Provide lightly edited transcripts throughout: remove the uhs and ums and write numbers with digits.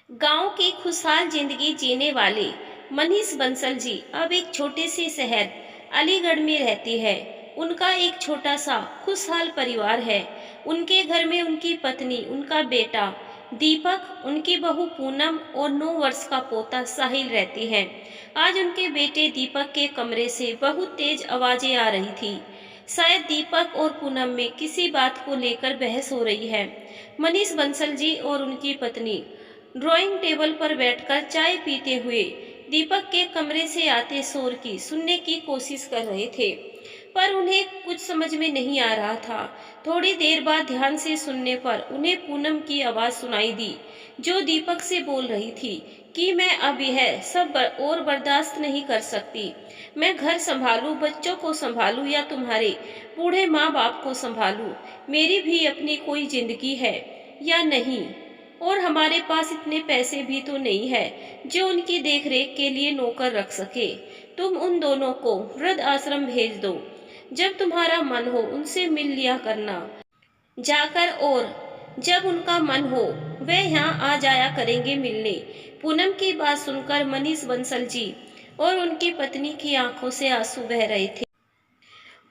गांव की खुशहाल जिंदगी जीने वाले मनीष बंसल जी अब एक छोटे से शहर अलीगढ़ में रहती है। उनका एक छोटा सा खुशहाल परिवार है। उनके घर में उनकी पत्नी, उनका बेटा दीपक, उनकी बहू पूनम और 9 वर्ष का पोता साहिल रहती हैं। आज उनके बेटे दीपक के कमरे से बहुत तेज आवाजें आ रही थी। शायद दीपक और पूनम में किसी बात को लेकर बहस हो रही है। मनीष बंसल जी और उनकी पत्नी ड्राइंग टेबल पर बैठकर चाय पीते हुए दीपक के कमरे से आते शोर की सुनने की कोशिश कर रहे थे, पर उन्हें कुछ समझ में नहीं आ रहा था। थोड़ी देर बाद ध्यान से सुनने पर उन्हें पूनम की आवाज सुनाई दी, जो दीपक से बोल रही थी कि मैं अब यह सब और बर्दाश्त नहीं कर सकती। मैं घर संभालूं, बच्चों को संभालूं या तुम्हारे बूढ़े माँ बाप को संभालूं। मेरी भी अपनी कोई जिंदगी है या नहीं? और हमारे पास इतने पैसे भी तो नहीं है जो उनकी देखरेख के लिए नौकर रख सके। तुम उन दोनों को वृद्ध आश्रम भेज दो। जब तुम्हारा मन हो उनसे मिल लिया करना जाकर, और जब उनका मन हो वे यहाँ आ जाया करेंगे मिलने। पूनम की बात सुनकर मनीष बंसल जी और उनकी पत्नी की आंखों से आंसू बह रहे थे।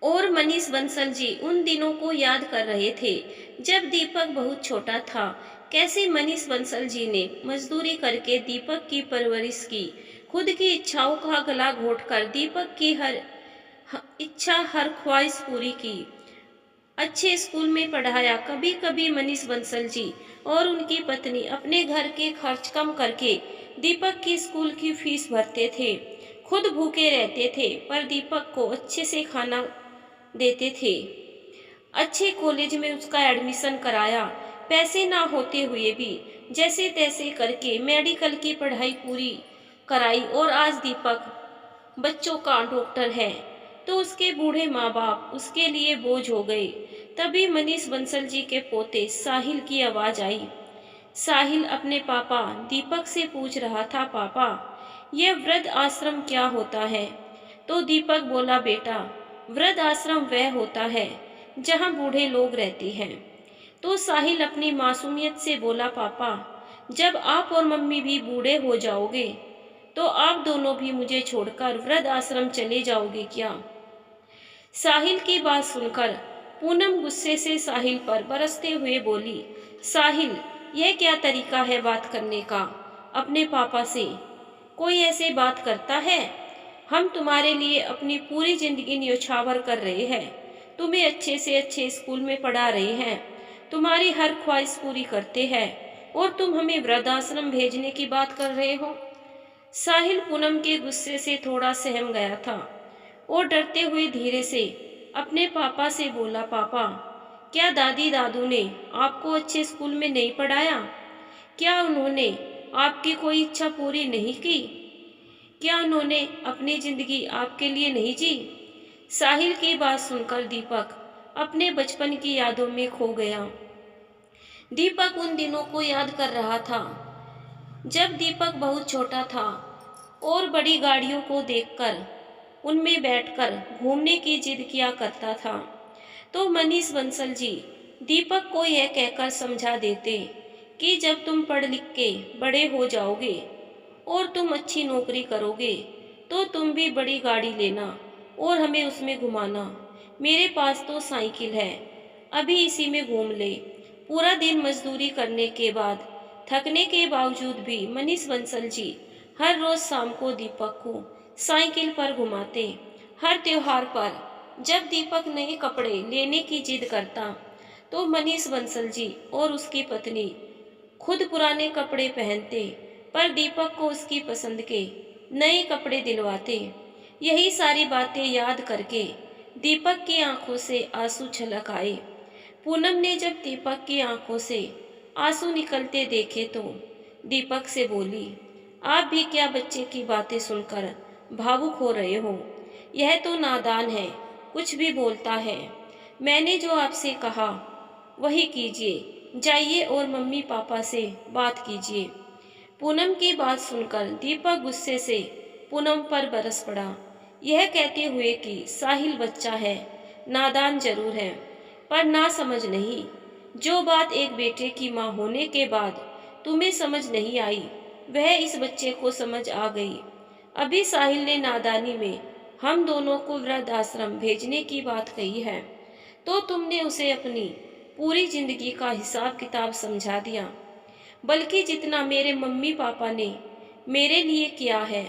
और मनीष बंसल जी उन दिनों को याद कर रहे थे जब दीपक बहुत छोटा था। कैसे मनीष बंसल जी ने मजदूरी करके दीपक की परवरिश की, खुद की इच्छाओं का गला घोटकर दीपक की हर इच्छा, हर ख्वाहिश पूरी की, अच्छे स्कूल में पढ़ाया। कभी कभी मनीष बंसल जी और उनकी पत्नी अपने घर के खर्च कम करके दीपक की स्कूल की फीस भरते थे। खुद भूखे रहते थे पर दीपक को अच्छे से खाना देते थे। अच्छे कॉलेज में उसका एडमिशन कराया, पैसे ना होते हुए भी जैसे तैसे करके मेडिकल की पढ़ाई पूरी कराई। और आज दीपक बच्चों का डॉक्टर है तो उसके बूढ़े माँ बाप उसके लिए बोझ हो गए। तभी मनीष बंसल जी के पोते साहिल की आवाज आई। साहिल अपने पापा दीपक से पूछ रहा था, पापा यह वृद्ध आश्रम क्या होता है? तो दीपक बोला, बेटा वृद्ध आश्रम वह होता है जहाँ बूढ़े लोग रहते हैं। तो साहिल अपनी मासूमियत से बोला, पापा जब आप और मम्मी भी बूढ़े हो जाओगे तो आप दोनों भी मुझे छोड़कर वृद्ध आश्रम चले जाओगे क्या? साहिल की बात सुनकर पूनम गुस्से से साहिल पर बरसते हुए बोली, साहिल यह क्या तरीका है बात करने का अपने पापा से? कोई ऐसे बात करता है? हम तुम्हारे लिए अपनी पूरी जिंदगी न्योछावर कर रहे हैं, तुम्हें अच्छे से अच्छे स्कूल में पढ़ा रहे हैं, तुम्हारी हर ख्वाहिश पूरी करते हैं, और तुम हमें वृद्धाश्रम भेजने की बात कर रहे हो। साहिल पूनम के गुस्से से थोड़ा सहम गया था और डरते हुए धीरे से अपने पापा से बोला, पापा क्या दादी दादू ने आपको अच्छे स्कूल में नहीं पढ़ाया? क्या उन्होंने आपकी कोई इच्छा पूरी नहीं की? क्या उन्होंने अपनी जिंदगी आपके लिए नहीं जी? साहिल की बात सुनकर दीपक अपने बचपन की यादों में खो गया। दीपक उन दिनों को याद कर रहा था जब दीपक बहुत छोटा था और बड़ी गाड़ियों को देखकर उनमें बैठकर घूमने की जिद किया करता था। तो मनीष बंसल जी दीपक को यह कहकर समझा देते कि जब तुम पढ़ लिख के बड़े हो जाओगे और तुम अच्छी नौकरी करोगे तो तुम भी बड़ी गाड़ी लेना और हमें उसमें घुमाना। मेरे पास तो साइकिल है, अभी इसी में घूम ले। पूरा दिन मजदूरी करने के बाद थकने के बावजूद भी मनीष बंसल जी हर रोज शाम को दीपक को साइकिल पर घुमाते। हर त्योहार पर जब दीपक नए कपड़े लेने की जिद करता तो मनीष बंसल जी और उसकी पत्नी खुद पुराने कपड़े पहनते पर दीपक को उसकी पसंद के नए कपड़े दिलवाते। यही सारी बातें याद करके दीपक की आंखों से आंसू छलक आए। पूनम ने जब दीपक की आंखों से आंसू निकलते देखे तो दीपक से बोली, आप भी क्या बच्चे की बातें सुनकर भावुक हो रहे हो? यह तो नादान है, कुछ भी बोलता है। मैंने जो आपसे कहा वही कीजिए, जाइए और मम्मी पापा से बात कीजिए। पूनम की बात सुनकर दीपक गुस्से से पूनम पर बरस पड़ा, यह कहते हुए कि साहिल बच्चा है, नादान जरूर है पर ना समझ नहीं। जो बात एक बेटे की माँ होने के बाद तुम्हें समझ नहीं आई, वह इस बच्चे को समझ आ गई। अभी साहिल ने नादानी में हम दोनों को वृद्धाश्रम भेजने की बात कही है, तो तुमने उसे अपनी पूरी जिंदगी का हिसाब किताब समझा दिया। बल्कि जितना मेरे मम्मी पापा ने मेरे लिए किया है,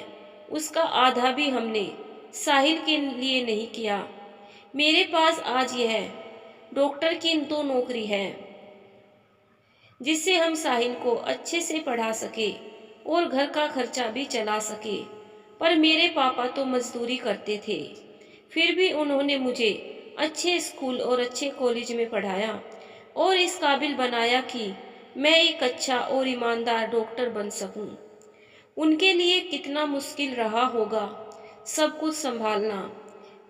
उसका आधा भी हमने साहिल के लिए नहीं किया। मेरे पास आज यह डॉक्टर की तो नौकरी है, जिससे हम साहिल को अच्छे से पढ़ा सके और घर का खर्चा भी चला सके। पर मेरे पापा तो मजदूरी करते थे, फिर भी उन्होंने मुझे अच्छे स्कूल और अच्छे कॉलेज में पढ़ाया और इस काबिल बनाया कि मैं एक अच्छा और ईमानदार डॉक्टर बन सकूं। उनके लिए कितना मुश्किल रहा होगा सब कुछ संभालना,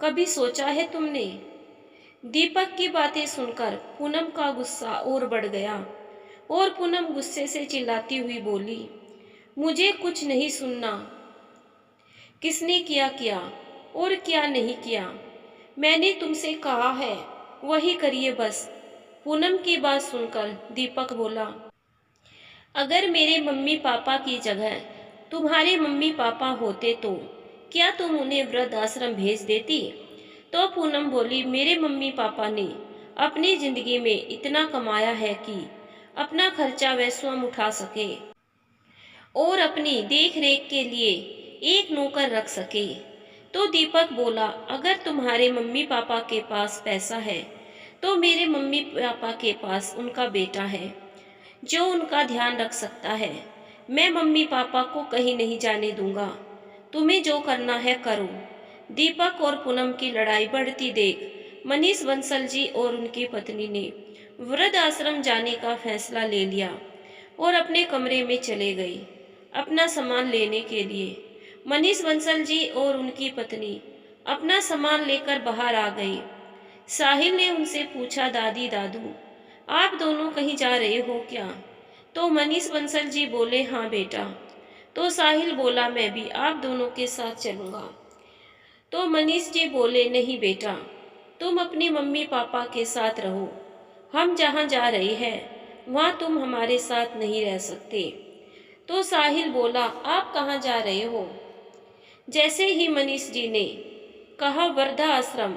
कभी सोचा है तुमने? दीपक की बातें सुनकर पूनम का गुस्सा और बढ़ गया और पूनम गुस्से से चिल्लाती हुई बोली, मुझे कुछ नहीं सुनना। किसने किया किया और क्या नहीं किया, मैंने तुमसे कहा है वही करिए बस। पूनम की बात सुनकर दीपक बोला, अगर मेरे मम्मी पापा की जगह तुम्हारे मम्मी पापा होते तो क्या तुम उन्हें वृद्धाश्रम भेज देती? तो पूनम बोली, मेरे मम्मी पापा ने अपनी जिंदगी में इतना कमाया है कि अपना खर्चा वह स्वयं उठा सके और अपनी देख रेख के लिए एक नौकर रख सके। तो दीपक बोला, अगर तुम्हारे मम्मी पापा के पास पैसा है तो मेरे मम्मी पापा के पास उनका बेटा है जो उनका ध्यान रख सकता है। मैं मम्मी पापा को कहीं नहीं जाने दूंगा, तुम्हें जो करना है करो। दीपक और पूनम की लड़ाई बढ़ती देख मनीष बंसल जी और उनकी पत्नी ने वृद्धाश्रम जाने का फैसला ले लिया और अपने कमरे में चले गए अपना सामान लेने के लिए। मनीष बंसल जी और उनकी पत्नी अपना सामान लेकर बाहर आ गए। साहिल ने उनसे पूछा, दादी दादू आप दोनों कहीं जा रहे हो क्या? तो मनीष बंसल जी बोले, हाँ बेटा। तो साहिल बोला, मैं भी आप दोनों के साथ चलूँगा। तो मनीष जी बोले, नहीं बेटा, तुम अपनी मम्मी पापा के साथ रहो, हम जहाँ जा रहे हैं वहाँ तुम हमारे साथ नहीं रह सकते। तो साहिल बोला, आप कहाँ जा रहे हो? जैसे ही मनीष जी ने कहा वृद्धाश्रम,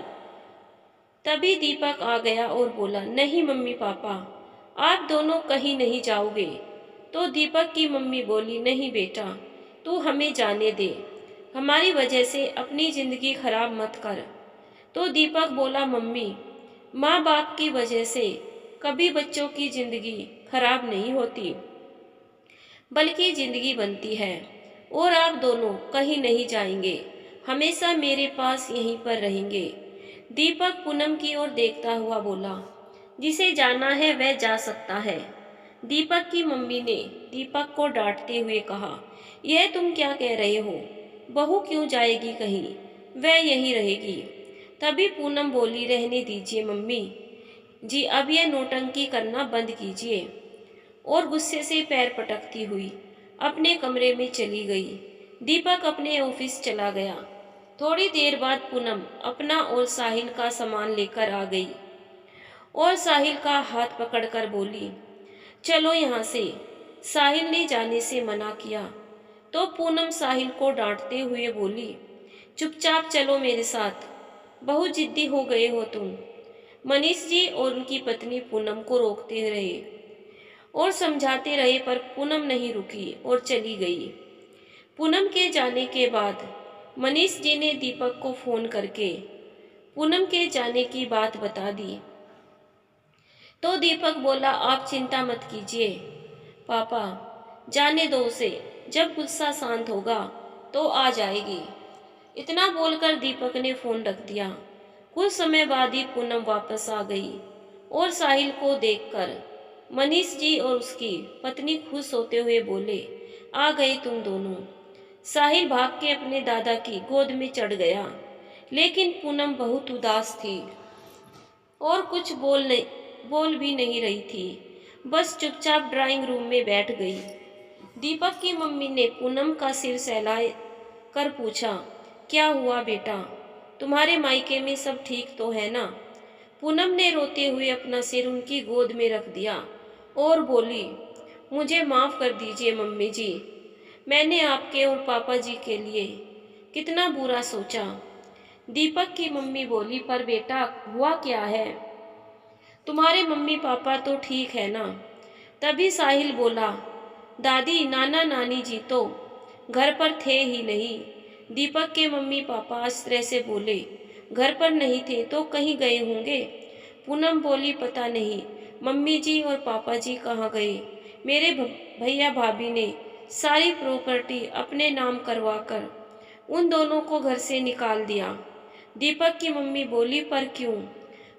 तभी दीपक आ गया और बोला, नहीं मम्मी पापा, आप दोनों कहीं नहीं जाओगे। तो दीपक की मम्मी बोली, नहीं बेटा, तू हमें जाने दे, हमारी वजह से अपनी जिंदगी खराब मत कर। तो दीपक बोला, मम्मी, माँ बाप की वजह से कभी बच्चों की जिंदगी खराब नहीं होती, बल्कि जिंदगी बनती है। और आप दोनों कहीं नहीं जाएंगे, हमेशा मेरे पास यहीं पर रहेंगे। दीपक पूनम की ओर देखता हुआ बोला, जिसे जाना है वह जा सकता है। दीपक की मम्मी ने दीपक को डांटते हुए कहा, यह तुम क्या कह रहे हो? बहू क्यों जाएगी कहीं, वह यहीं रहेगी। तभी पूनम बोली, रहने दीजिए मम्मी जी, अब यह नौटंकी करना बंद कीजिए। और गुस्से से पैर पटकती हुई अपने कमरे में चली गई। दीपक अपने ऑफिस चला गया। थोड़ी देर बाद पूनम अपना और साहिल का सामान लेकर आ गई और साहिल का हाथ पकड़कर बोली, चलो यहाँ से। साहिल ने जाने से मना किया तो पूनम साहिल को डांटते हुए बोली, चुपचाप चलो मेरे साथ, बहुत जिद्दी हो गए हो तुम। मनीष जी और उनकी पत्नी पूनम को रोकते रहे और समझाते रहे, पर पूनम नहीं रुकी और चली गई। पूनम के जाने के बाद मनीष जी ने दीपक को फोन करके पूनम के जाने की बात बता दी। तो दीपक बोला, आप चिंता मत कीजिए पापा, जाने दो उसे, जब गुस्सा शांत होगा तो आ जाएगी। इतना बोलकर दीपक ने फोन रख दिया। कुछ समय बाद ही पूनम वापस आ गई और साहिल को देखकर मनीष जी और उसकी पत्नी खुश होते हुए बोले, आ गए तुम दोनों। साहिल भाग के अपने दादा की गोद में चढ़ गया, लेकिन पूनम बहुत उदास थी और कुछ बोल भी नहीं रही थी, बस चुपचाप ड्राइंग रूम में बैठ गई। दीपक की मम्मी ने पूनम का सिर सहलाए कर पूछा, क्या हुआ बेटा, तुम्हारे मायके में सब ठीक तो है ना? पूनम ने रोते हुए अपना सिर उनकी गोद में रख दिया और बोली, मुझे माफ़ कर दीजिए मम्मी जी। मैंने आपके और पापा जी के लिए कितना बुरा सोचा। दीपक की मम्मी बोली, पर बेटा हुआ क्या है? तुम्हारे मम्मी पापा तो ठीक है ना? तभी साहिल बोला, दादी नाना नानी जी तो घर पर थे ही नहीं। दीपक के मम्मी पापा आश्चर्य से बोले, घर पर नहीं थे तो कहीं गए होंगे। पूनम बोली, पता नहीं मम्मी जी और पापा जी कहाँ गए। मेरे भैया भाभी ने सारी प्रॉपर्टी अपने नाम करवाकर उन दोनों को घर से निकाल दिया। दीपक की मम्मी बोली, पर क्यों?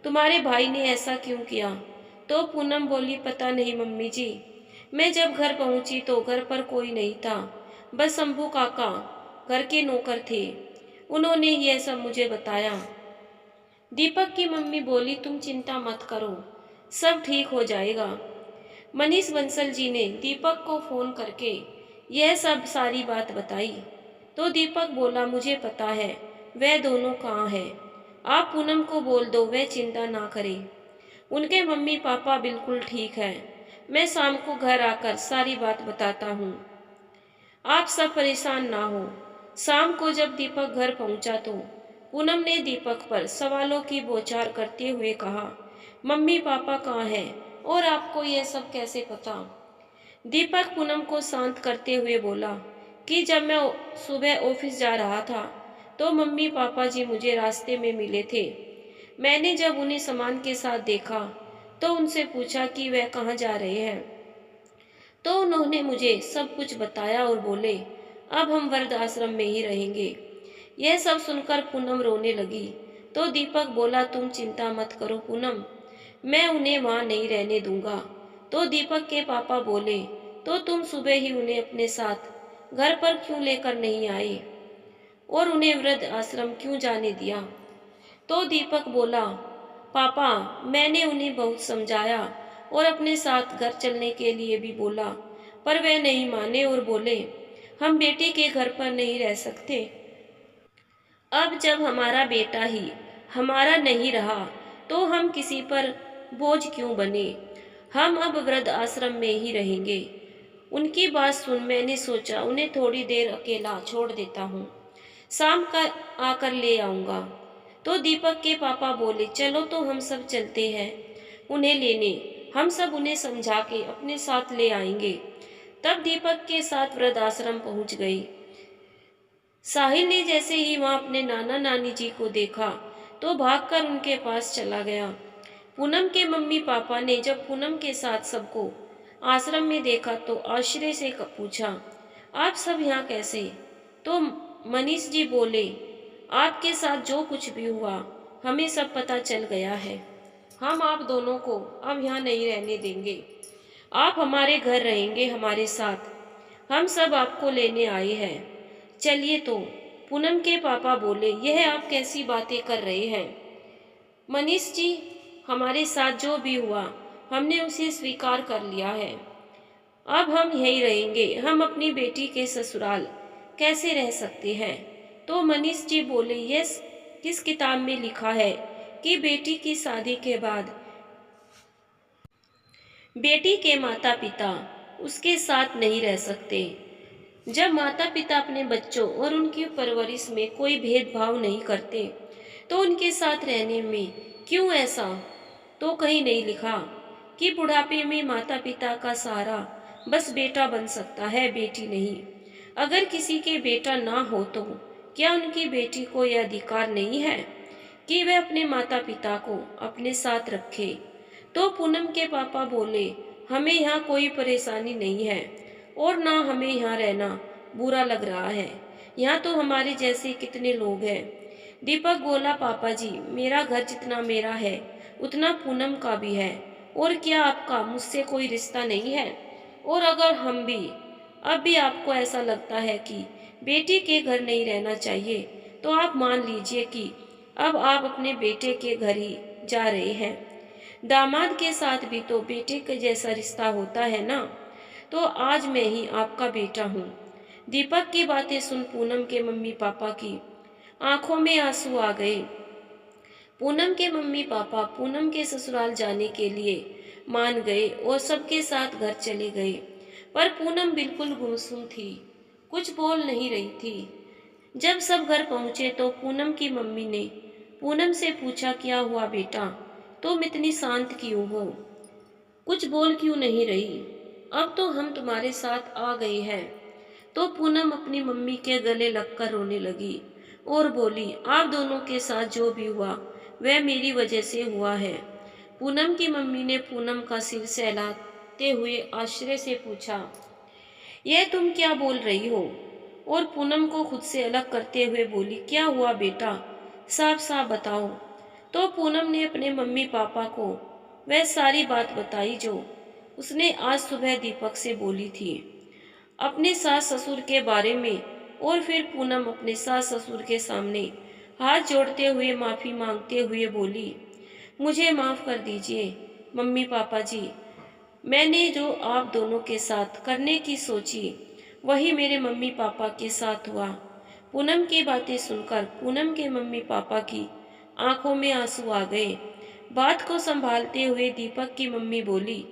तुम्हारे भाई ने ऐसा क्यों किया? तो पूनम बोली, पता नहीं मम्मी जी। मैं जब घर पहुंची तो घर पर कोई नहीं था, बस शंभू काका घर के नौकर थे। उन्होंने यह सब मुझे बताया। दीपक की मम्मी बोली, तुम चिंता मत करो, सब ठीक हो जाएगा। मनीष बंसल जी ने दीपक को फोन करके यह सब सारी बात बताई। तो दीपक बोला, मुझे पता है वह दोनों कहाँ है। आप पूनम को बोल दो वह चिंता ना करे। उनके मम्मी पापा बिल्कुल ठीक है। मैं शाम को घर आकर सारी बात बताता हूँ। आप सब परेशान ना हो। शाम को जब दीपक घर पहुंचा तो पूनम ने दीपक पर सवालों की बौछार करते हुए कहा, मम्मी पापा कहाँ हैं और आपको यह सब कैसे पता? दीपक पूनम को शांत करते हुए बोला कि जब मैं सुबह ऑफिस जा रहा था तो मम्मी पापा जी मुझे रास्ते में मिले थे। मैंने जब उन्हें सामान के साथ देखा तो उनसे पूछा कि वह कहाँ जा रहे हैं। तो उन्होंने मुझे सब कुछ बताया और बोले, अब हम वृद्ध आश्रम में ही रहेंगे। यह सब सुनकर पूनम रोने लगी। तो दीपक बोला, तुम चिंता मत करो पूनम, मैं उन्हें वहाँ नहीं रहने दूंगा। तो दीपक के पापा बोले, तो तुम सुबह ही उन्हें अपने साथ घर पर क्यों लेकर नहीं आए और उन्हें वृद्ध आश्रम क्यों जाने दिया? तो दीपक बोला, पापा मैंने उन्हें बहुत समझाया और अपने साथ घर चलने के लिए भी बोला, पर वे नहीं माने और बोले, हम बेटे के घर पर नहीं रह सकते। अब जब हमारा बेटा ही हमारा नहीं रहा तो हम किसी पर बोझ क्यों बने। हम अब वृद्ध आश्रम में ही रहेंगे। उनकी बात सुन मैंने सोचा उन्हें थोड़ी देर अकेला छोड़ देता हूँ, शाम का आकर ले आऊँगा। तो दीपक के पापा बोले, चलो तो हम सब चलते हैं उन्हें लेने, हम सब उन्हें समझा के अपने साथ ले आएंगे। तब दीपक के साथ वृद्धाश्रम पहुंच गई। साहिल ने जैसे ही वहां अपने नाना नानी जी को देखा तो भागकर उनके पास चला गया। पूनम के मम्मी पापा ने जब पूनम के साथ सबको आश्रम में देखा तो आश्चर्य से पूछा, आप सब यहाँ कैसे? तो मनीष जी बोले, आपके साथ जो कुछ भी हुआ हमें सब पता चल गया है। हम आप दोनों को अब यहाँ नहीं रहने देंगे। आप हमारे घर रहेंगे हमारे साथ। हम सब आपको लेने आए हैं। चलिए तो। पूनम के पापा बोले, यह आप कैसी बातें कर रहे हैं मनीष जी? हमारे साथ जो भी हुआ हमने उसे स्वीकार कर लिया है। अब हम यहीं रहेंगे। हम अपनी बेटी के ससुराल कैसे रह सकते हैं? तो मनीष जी बोले, यस किस किताब में लिखा है कि बेटी की शादी के बाद बेटी के माता पिता उसके साथ नहीं रह सकते। जब माता पिता अपने बच्चों और उनकी परवरिश में कोई भेदभाव नहीं करते तो उनके साथ रहने में क्यों ऐसा तो कहीं नहीं लिखा कि बुढ़ापे में माता पिता का सहारा बस बेटा बन सकता है, बेटी नहीं। अगर किसी के बेटा ना हो तो क्या उनकी बेटी को यह अधिकार नहीं है कि वह अपने माता पिता को अपने साथ रखे? तो पूनम के पापा बोले, हमें यहाँ कोई परेशानी नहीं है और ना हमें यहाँ रहना बुरा लग रहा है। यहाँ तो हमारे जैसे कितने लोग हैं। दीपक बोला, पापा जी मेरा घर जितना मेरा है उतना पूनम का भी है, और क्या आपका मुझसे कोई रिश्ता नहीं है? और अगर हम भी अब भी आपको ऐसा लगता है कि बेटी के घर नहीं रहना चाहिए तो आप मान लीजिए कि अब आप अपने बेटे के घर ही जा रहे हैं। दामाद के साथ भी तो बेटे के जैसा रिश्ता होता है ना। तो आज मैं ही आपका बेटा हूँ। दीपक की बातें सुन पूनम के मम्मी पापा की आंखों में आंसू आ गए। पूनम के मम्मी पापा पूनम के ससुराल जाने के लिए मान गए और सबके साथ घर चले गए। पर पूनम बिल्कुल गुमसुम थी, कुछ बोल नहीं रही थी। जब सब घर पहुंचे तो पूनम की मम्मी ने पूनम से पूछा, क्या हुआ बेटा, तुम इतनी शांत क्यों हो, कुछ बोल क्यों नहीं रही? अब तो हम तुम्हारे साथ आ गए हैं। तो पूनम अपनी मम्मी के गले लगकर रोने लगी और बोली, आप दोनों के साथ जो भी हुआ वह मेरी वजह से हुआ है। पूनम की मम्मी ने पूनम का सिर सहलाते हुए आश्चर्य से पूछा, यह तुम क्या बोल रही हो? और पूनम को खुद से अलग करते हुए बोली, क्या हुआ बेटा, साफ साफ बताओ। तो पूनम ने अपने मम्मी पापा को वह सारी बात बताई जो उसने आज सुबह दीपक से बोली थी, अपने सास ससुर के बारे में। और फिर पूनम अपने सास ससुर के सामने हाथ जोड़ते हुए माफ़ी मांगते हुए बोली, मुझे माफ़ कर दीजिए मम्मी पापा जी, मैंने जो आप दोनों के साथ करने की सोची वही मेरे मम्मी पापा के साथ हुआ। पूनम की बातें सुनकर पूनम के मम्मी पापा की आंखों में आंसू आ गए। बात को संभालते हुए दीपक की मम्मी बोली,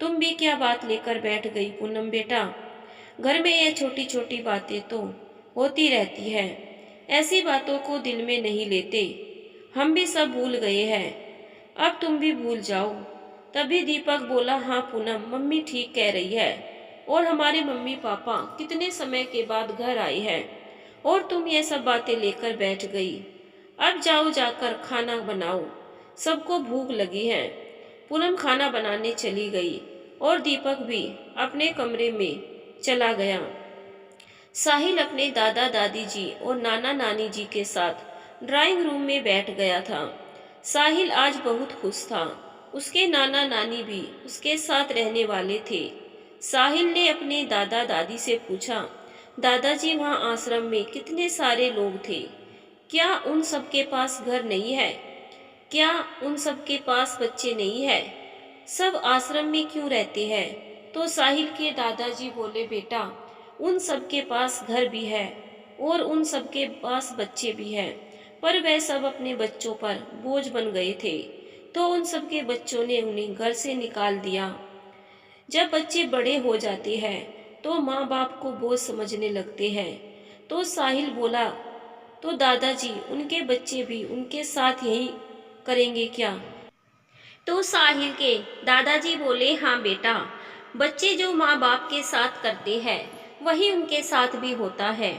तुम भी क्या बात लेकर बैठ गई पूनम बेटा, घर में ये छोटी छोटी बातें तो होती रहती है, ऐसी बातों को दिल में नहीं लेते, हम भी सब भूल गए हैं, अब तुम भी भूल जाओ। तभी दीपक बोला, हाँ पूनम, मम्मी ठीक कह रही है, और हमारे मम्मी पापा कितने समय के बाद घर आए हैं और तुम ये सब बातें लेकर बैठ गई। अब जाओ जाकर खाना बनाओ, सबको भूख लगी है। पूनम खाना बनाने चली गई और दीपक भी अपने कमरे में चला गया। साहिल अपने दादा दादी जी और नाना नानी जी के साथ ड्राइंग रूम में बैठ गया था। साहिल आज बहुत खुश था, उसके नाना नानी भी उसके साथ रहने वाले थे। साहिल ने अपने दादा दादी से पूछा, दादाजी वहाँ आश्रम में कितने सारे लोग थे, क्या उन सबके पास घर नहीं है, क्या उन सबके पास बच्चे नहीं है, सब आश्रम में क्यों रहते हैं? तो साहिल के दादाजी बोले, बेटा उन सबके पास घर भी है और उन सबके पास बच्चे भी हैं, पर वह सब अपने बच्चों पर बोझ बन गए थे, तो उन सबके बच्चों ने उन्हें घर से निकाल दिया। जब बच्चे बड़े हो जाते हैं तो माँ बाप को बोझ समझने लगते हैं। तो साहिल बोला, तो दादाजी उनके बच्चे भी उनके साथ यही करेंगे क्या? तो साहिल के दादाजी बोले, हाँ बेटा, बच्चे जो माँ बाप के साथ करते हैं वही उनके साथ भी होता है,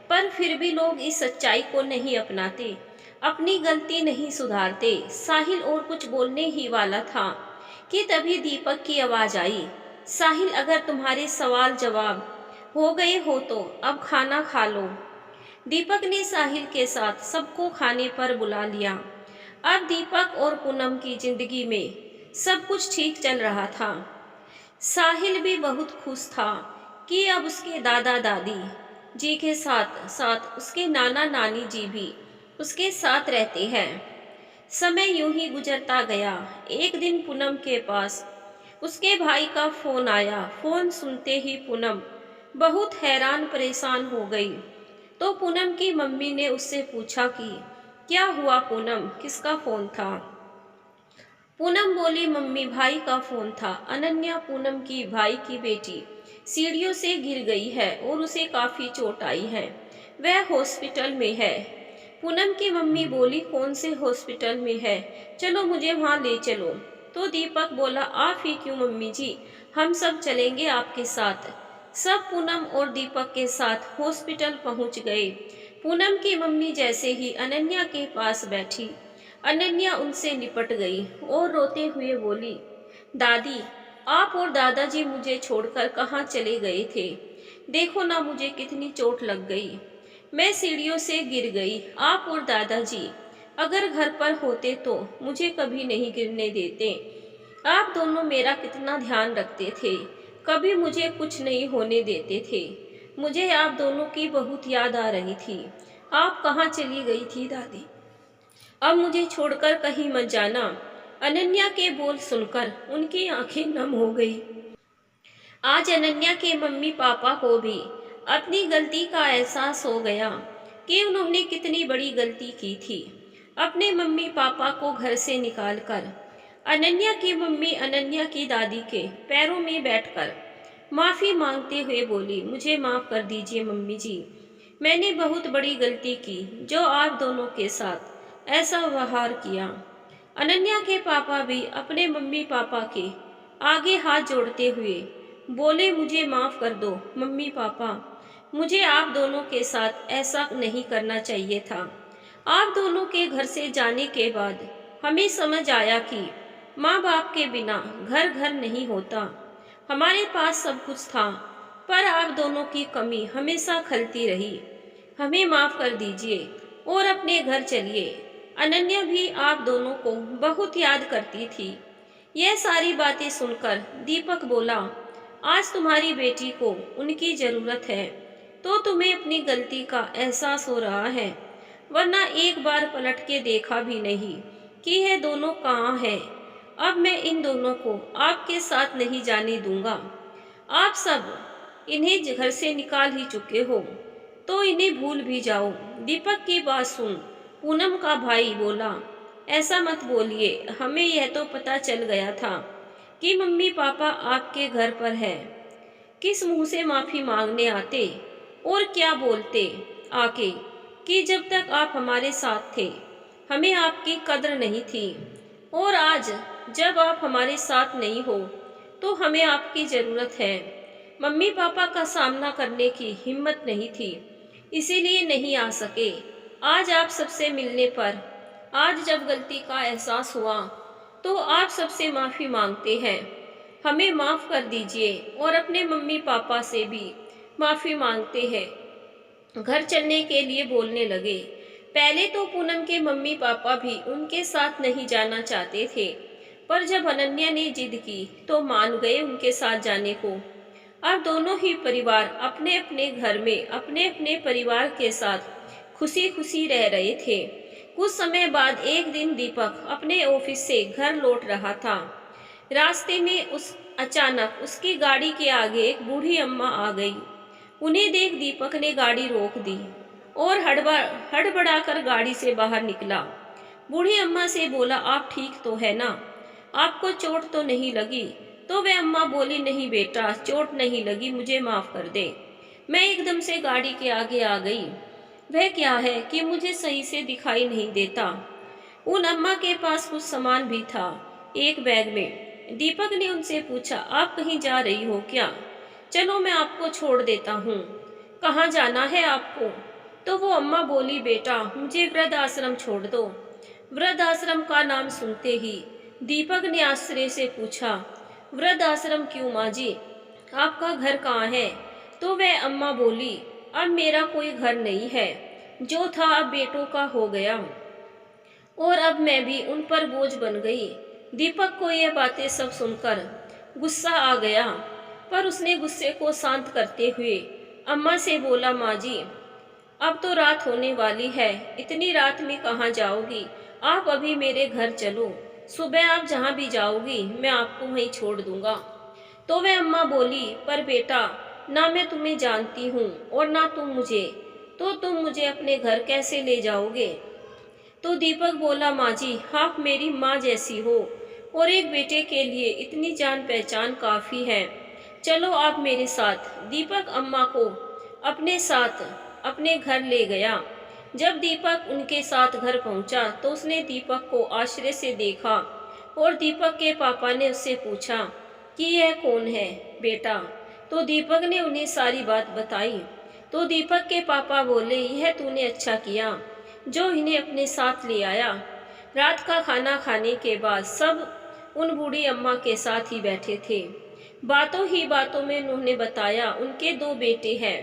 पर फिर भी लोग इस सच्चाई को नहीं अपनाते, अपनी गलती नहीं सुधारते। साहिल और कुछ बोलने ही वाला था कि तभी दीपक की आवाज़ आई, साहिल अगर तुम्हारे सवाल जवाब हो गए हो तो अब खाना खा लो। दीपक ने साहिल के साथ सबको खाने पर बुला लिया। अब दीपक और पूनम की जिंदगी में सब कुछ ठीक चल रहा था। साहिल भी बहुत खुश था कि अब उसके दादा दादी जी के साथ साथ उसके नाना नानी जी भी उसके साथ रहते हैं। समय यूं ही गुजरता गया। एक दिन पूनम के पास उसके भाई का फोन आया। फोन सुनते ही पूनम बहुत हैरान परेशान हो गई। तो पूनम की मम्मी ने उससे पूछा कि क्या हुआ पूनम, किसका फोन था? पूनम बोली, मम्मी भाई का फोन था। अनन्या, पूनम की भाई की बेटी, सीढ़ियों से गिर गई है और उसे काफी चोट आई है, वह हॉस्पिटल में है। पूनम की मम्मी बोली, कौन से हॉस्पिटल में है, चलो मुझे वहाँ ले चलो। तो दीपक बोला, आप ही क्यों मम्मी जी, हम सब चलेंगे आपके साथ। सब पूनम और दीपक के साथ हॉस्पिटल पहुंच गए। पूनम की मम्मी जैसे ही अनन्या के पास बैठी, अनन्या उनसे निपट गई और रोते हुए बोली, दादी आप और दादाजी मुझे छोड़कर कहाँ चले गए थे? देखो ना मुझे कितनी चोट लग गई, मैं सीढ़ियों से गिर गई। आप और दादाजी अगर घर पर होते तो मुझे कभी नहीं गिरने देते। आप दोनों मेरा कितना ध्यान रखते थे, कभी मुझे कुछ नहीं होने देते थे। मुझे आप दोनों की बहुत याद आ रही थी। आप कहाँ चली गई थी दादी? अब मुझे छोड़कर कहीं मत जाना। अनन्या के बोल सुनकर उनकी आंखें नम हो गई। आज अनन्या के मम्मी पापा को भी अपनी गलती का एहसास हो गया कि उन्होंने कितनी बड़ी गलती की थी, अपने मम्मी पापा को घर से निकालकर। अनन्या की मम्मी अनन्या की दादी के पैरों में बैठकर माफ़ी मांगते हुए बोली, मुझे माफ़ कर दीजिए मम्मी जी। मैंने बहुत बड़ी गलती की जो आप दोनों के साथ ऐसा व्यवहार किया। अनन्या के पापा भी अपने मम्मी पापा के आगे हाथ जोड़ते हुए बोले, मुझे माफ़ कर दो मम्मी पापा, मुझे आप दोनों के साथ ऐसा नहीं करना चाहिए था। आप दोनों के घर से जाने के बाद हमें समझ आया कि माँ बाप के बिना घर घर नहीं होता। हमारे पास सब कुछ था, पर आप दोनों की कमी हमेशा खलती रही। हमें माफ़ कर दीजिए और अपने घर चलिए। अनन्या भी आप दोनों को बहुत याद करती थी। यह सारी बातें सुनकर दीपक बोला, आज तुम्हारी बेटी को उनकी ज़रूरत है, तो तुम्हें अपनी गलती का एहसास हो रहा है, वरना एक बार पलट के देखा भी नहीं कि यह दोनों कहाँ हैं। अब मैं इन दोनों को आपके साथ नहीं जाने दूंगा। आप सब इन्हें घर से निकाल ही चुके हो, तो इन्हें भूल भी जाओ। दीपक की बात सुन पूनम का भाई बोला, ऐसा मत बोलिए, हमें यह तो पता चल गया था कि मम्मी पापा आपके घर पर है। किस मुंह से माफ़ी मांगने आते और क्या बोलते आके कि जब तक आप हमारे साथ थे हमें आपकी कद्र नहीं थी, और आज जब आप हमारे साथ नहीं हो तो हमें आपकी ज़रूरत है। मम्मी पापा का सामना करने की हिम्मत नहीं थी, इसीलिए नहीं आ सके। आज आप सबसे मिलने पर, आज जब गलती का एहसास हुआ तो आप सबसे माफ़ी मांगते हैं। हमें माफ़ कर दीजिए और अपने मम्मी पापा से भी माफ़ी मांगते हैं। घर चलने के लिए बोलने लगे। पहले तो पूनम के मम्मी पापा भी उनके साथ नहीं जाना चाहते थे, पर जब अनन्या ने जिद की तो मान गए उनके साथ जाने को। अब दोनों ही परिवार अपने अपने घर में अपने अपने परिवार के साथ खुशी खुशी रह रहे थे। कुछ समय बाद एक दिन दीपक अपने ऑफिस से घर लौट रहा था। रास्ते में अचानक उसकी गाड़ी के आगे एक बूढ़ी अम्मा आ गई। उन्हें देख दीपक ने गाड़ी रोक दी और हड़बड़ाकर गाड़ी से बाहर निकला। बूढ़ी अम्मा से बोला, आप ठीक तो है ना? आपको चोट तो नहीं लगी? तो वह अम्मा बोली, नहीं बेटा, चोट नहीं लगी, मुझे माफ़ कर दे, मैं एकदम से गाड़ी के आगे आ गई। वह क्या है कि मुझे सही से दिखाई नहीं देता। उन अम्मा के पास कुछ सामान भी था एक बैग में। दीपक ने उनसे पूछा, आप कहीं जा रही हो क्या? चलो मैं आपको छोड़ देता हूँ। कहाँ जाना है आपको? तो वो अम्मा बोली, बेटा मुझे वृद्ध आश्रम छोड़ दो। वृद्ध आश्रम का नाम सुनते ही दीपक ने आश्चर्य से पूछा, वृद्ध आश्रम क्यों माँ जी, आपका घर कहाँ है? तो वह अम्मा बोली, अब मेरा कोई घर नहीं है, जो था अब बेटों का हो गया और अब मैं भी उन पर बोझ बन गई। दीपक को यह बातें सब सुनकर गुस्सा आ गया, पर उसने गुस्से को शांत करते हुए अम्मा से बोला, माँ जी अब तो रात होने वाली है, इतनी रात में कहाँ जाओगी? आप अभी मेरे घर चलो, सुबह आप जहाँ भी जाओगी मैं आपको वहीं छोड़ दूंगा। तो वह अम्मा बोली, पर बेटा ना मैं तुम्हें जानती हूँ और ना तुम मुझे, तो तुम मुझे अपने घर कैसे ले जाओगे? तो दीपक बोला, माँ जी आप मेरी माँ जैसी हो और एक बेटे के लिए इतनी जान पहचान काफ़ी है, चलो आप मेरे साथ। दीपक अम्मा को अपने साथ अपने घर ले गया। जब दीपक उनके साथ घर पहुंचा तो उसने दीपक को आश्चर्य से देखा और दीपक के पापा ने उससे पूछा कि यह कौन है बेटा? तो दीपक ने उन्हें सारी बात बताई। तो दीपक के पापा बोले, यह तूने अच्छा किया जो इन्हें अपने साथ ले आया। रात का खाना खाने के बाद सब उन बूढ़ी अम्मा के साथ ही बैठे थे। बातों ही बातों में उन्होंने बताया उनके दो बेटे हैं।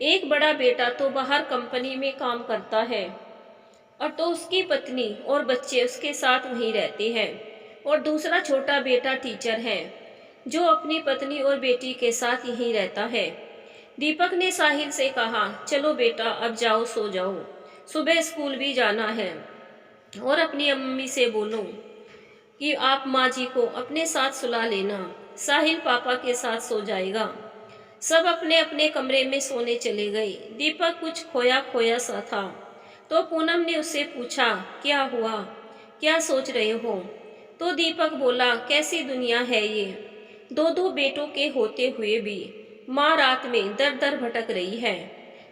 एक बड़ा बेटा तो बाहर कंपनी में काम करता है और तो उसकी पत्नी और बच्चे उसके साथ वहीं रहते हैं, और दूसरा छोटा बेटा टीचर है जो अपनी पत्नी और बेटी के साथ यहीं रहता है। दीपक ने साहिल से कहा, चलो बेटा अब जाओ सो जाओ, सुबह स्कूल भी जाना है, और अपनी अम्मी से बोलो कि आप माँ जी को अपने साथ सुला लेना। साहिल पापा के साथ सो जाएगा। सब अपने अपने कमरे में सोने चले गए। दीपक कुछ खोया खोया सा था। तो पूनम ने उससे पूछा, क्या हुआ, क्या सोच रहे हो? तो दीपक बोला, कैसी दुनिया है ये दो दो बेटों के होते हुए भी माँ रात में दर दर भटक रही है।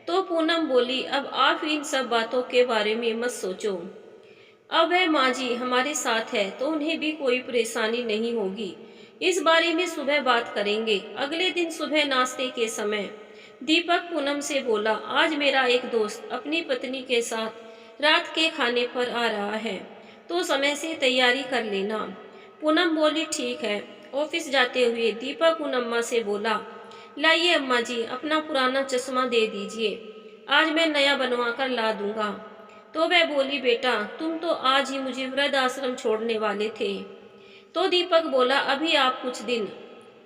तो पूनम बोली, अब आप इन सब बातों के बारे में मत सोचो। अब वह माँ जी हमारे साथ है तो उन्हें भी कोई परेशानी नहीं होगी। इस बारे में सुबह बात करेंगे। अगले दिन सुबह नाश्ते के समय दीपक पूनम से बोला, आज मेरा एक दोस्त अपनी पत्नी के साथ रात के खाने पर आ रहा है, तो समय से तैयारी कर लेना। पूनम बोली, ठीक है। ऑफिस जाते हुए दीपक उन अम्मा से बोला, लाइए अम्मा जी, अपना पुराना चश्मा दे दीजिए, आज मैं नया बनवा कर ला दूंगा। तो वह बोली, बेटा तुम तो आज ही मुझे वृद्ध आश्रम छोड़ने वाले थे। तो दीपक बोला, अभी आप कुछ दिन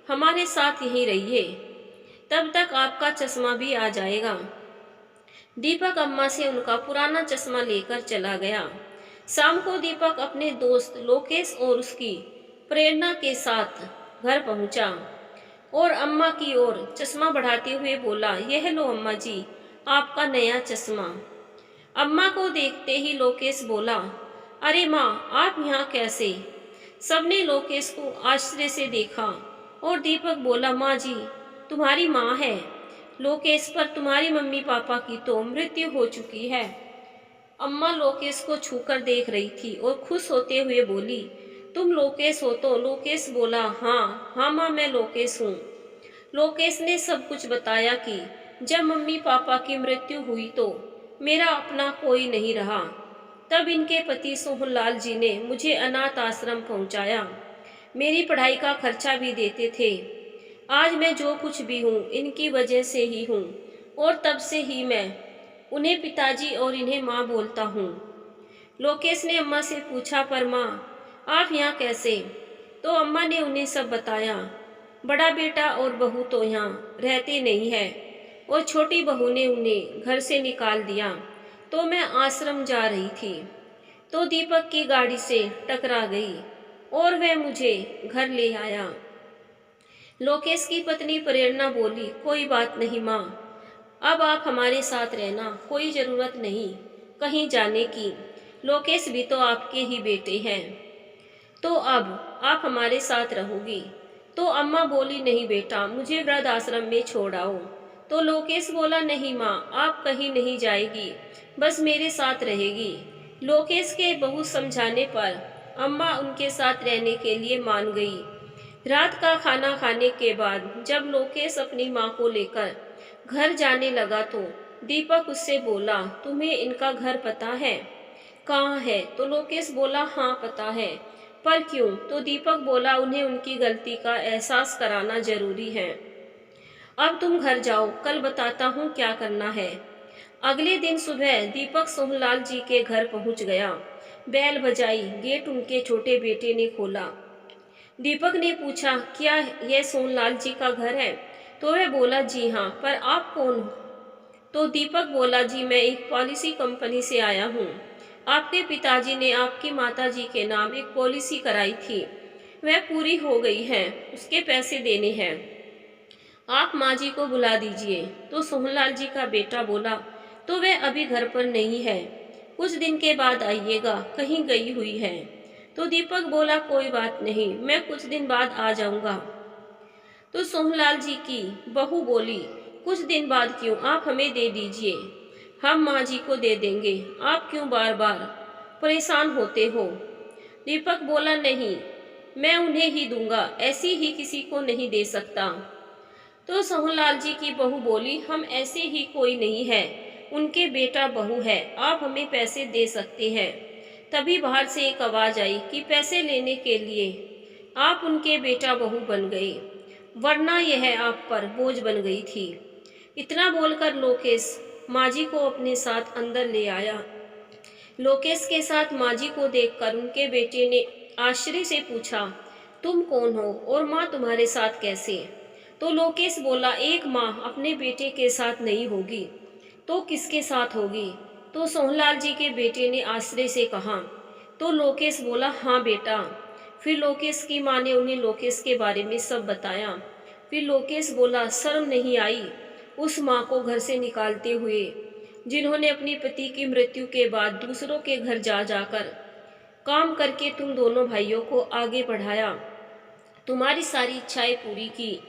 हमारे साथ यहीं रहिए, तब तक आपका चश्मा भी आ जाएगा। दीपक अम्मा से उनका पुराना चश्मा लेकर चला गया। शाम को दीपक अपने दोस्त लोकेश और उसकी प्रेरणा के साथ घर पहुंचा और अम्मा की ओर चश्मा बढ़ाते हुए बोला, यह लो अम्मा जी, आपका नया चश्मा। अम्मा को देखते ही लोकेश बोला, अरे माँ, आप यहाँ कैसे? सबने लोकेश को आश्चर्य से देखा और दीपक बोला, माँ जी, तुम्हारी माँ है लोकेश, पर तुम्हारी मम्मी पापा की तो मृत्यु हो चुकी है। अम्मा लोकेश को छूकर देख रही थी और खुश होते हुए बोली, तुम लोकेश हो? तो लोकेश बोला, हाँ हाँ माँ, मैं लोकेश हूँ। लोकेश ने सब कुछ बताया कि जब मम्मी पापा की मृत्यु हुई तो मेरा अपना कोई नहीं रहा। तब इनके पति सोहनलाल जी ने मुझे अनाथ आश्रम पहुंचाया, मेरी पढ़ाई का खर्चा भी देते थे। आज मैं जो कुछ भी हूँ इनकी वजह से ही हूँ और तब से ही मैं उन्हें पिताजी और इन्हें माँ बोलता हूँ। लोकेश ने अम्मा से पूछा, पर माँ आप यहाँ कैसे? तो अम्मा ने उन्हें सब बताया। बड़ा बेटा और बहू तो यहाँ रहते नहीं है और छोटी बहू ने उन्हें घर से निकाल दिया, तो मैं आश्रम जा रही थी तो दीपक की गाड़ी से टकरा गई और वह मुझे घर ले आया। लोकेश की पत्नी प्रेरणा बोली, कोई बात नहीं माँ, अब आप हमारे साथ रहना, कोई ज़रूरत नहीं कहीं जाने की। लोकेश भी तो आपके ही बेटे हैं, तो अब आप हमारे साथ रहोगी। तो अम्मा बोली, नहीं बेटा, मुझे वृद्ध आश्रम में छोड़ आओ। तो लोकेश बोला, नहीं माँ, आप कहीं नहीं जाएगी, बस मेरे साथ रहेगी। लोकेश के बहुत समझाने पर अम्मा उनके साथ रहने के लिए मान गई। रात का खाना खाने के बाद जब लोकेश अपनी माँ को लेकर घर जाने लगा तो दीपक उससे बोला, तुम्हें इनका घर पता है? कहाँ है? तो लोकेश बोला, हाँ पता है, पर क्यों? तो दीपक बोला, उन्हें उनकी गलती का एहसास कराना जरूरी है। अब तुम घर जाओ, कल बताता हूँ क्या करना है। अगले दिन सुबह दीपक सोहनलाल जी के घर पहुँच गया। बैल बजाई, गेट उनके छोटे बेटे ने खोला। दीपक ने पूछा, क्या यह सोहनलाल जी का घर है? तो वह बोला, जी हाँ, पर आप कौन हो? तो दीपक बोला, जी मैं एक पॉलिसी कंपनी से आया हूँ। आपके पिताजी ने आपकी माताजी के नाम एक पॉलिसी कराई थी, वह पूरी हो गई है, उसके पैसे देने हैं, आप माँ जी को बुला दीजिए। तो सोहनलाल जी का बेटा बोला, तो वह अभी घर पर नहीं है, कुछ दिन के बाद आइएगा, कहीं गई हुई है। तो दीपक बोला, कोई बात नहीं, मैं कुछ दिन बाद आ जाऊंगा। तो सोहनलाल जी की बहू बोली, कुछ दिन बाद क्यों, आप हमें दे दीजिए, हम माँ जी को दे देंगे, आप क्यों बार बार परेशान होते हो? दीपक बोला, नहीं, मैं उन्हें ही दूंगा, ऐसी ही किसी को नहीं दे सकता। तो सोहनलाल जी की बहू बोली, हम ऐसे ही कोई नहीं है, उनके बेटा बहू है, आप हमें पैसे दे सकते हैं। तभी बाहर से एक आवाज़ आई कि पैसे लेने के लिए आप उनके बेटा बहू बन गए, वरना यह आप पर बोझ बन गई थी। इतना बोलकर लोकेश माँ जी को अपने साथ अंदर ले आया। लोकेश के साथ माँ जी को देखकर उनके बेटे ने आश्चर्य से पूछा, तुम कौन हो और माँ तुम्हारे साथ कैसे? तो लोकेश बोला, एक माँ अपने बेटे के साथ नहीं होगी तो किसके साथ होगी? तो सोहनलाल जी के बेटे ने आश्चर्य से कहा। तो लोकेश बोला, हाँ बेटा। फिर लोकेश की माँ ने उन्हें लोकेश के बारे में सब बताया। फिर लोकेश बोला, शर्म नहीं आई उस माँ को घर से निकालते हुए, जिन्होंने अपनी पति की मृत्यु के बाद दूसरों के घर जा जाकर काम करके तुम दोनों भाइयों को आगे बढ़ाया। तुम्हारी सारी इच्छाएं पूरी की,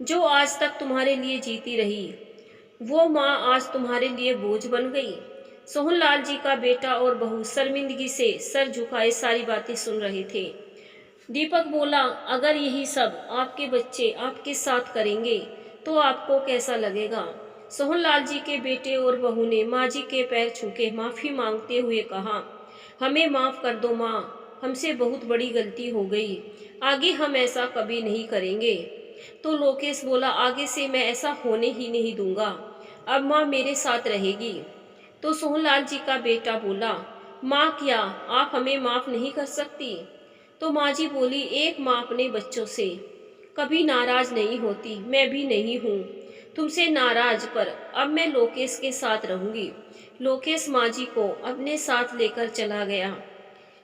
जो आज तक तुम्हारे लिए जीती रही, वो माँ आज तुम्हारे लिए बोझ बन गई। सोहनलाल जी का बेटा और बहू शर्मिंदगी से सर झुकाए सारी बातें सुन रहे थे। दीपक बोला, अगर यही सब आपके बच्चे आपके साथ करेंगे तो आपको कैसा लगेगा? सोहनलाल जी के बेटे और बहू ने माँ जी के पैर छू के माफ़ी मांगते हुए कहा, हमें माफ़ कर दो माँ, हमसे बहुत बड़ी गलती हो गई, आगे हम ऐसा कभी नहीं करेंगे। तो लोकेश बोला, आगे से मैं ऐसा होने ही नहीं दूंगा, अब माँ मेरे साथ रहेगी। तो सोहनलाल जी का बेटा बोला, माँ क्या आप हमें माफ़ नहीं कर सकती? तो माँ जी बोली, एक माँ अपने बच्चों से कभी नाराज नहीं होती, मैं भी नहीं हूँ तुमसे नाराज, पर अब मैं लोकेश के साथ रहूंगी। लोकेश माँ जी को अपने साथ लेकर चला गया।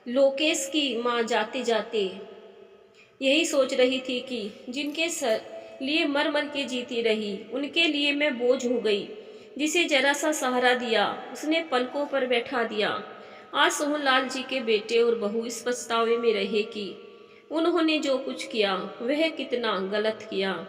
लोकेश की माँ जाते जाते यही सोच रही थी कि जिनके सर लिए मर मर के जीती रही, उनके लिए मैं बोझ हो गई। जिसे जरा सा सहारा दिया उसने पलकों पर बैठा दिया। आज सोहनलाल जी के बेटे और बहू इस पछतावे में रहे कि उन्होंने जो कुछ किया वह कितना गलत किया।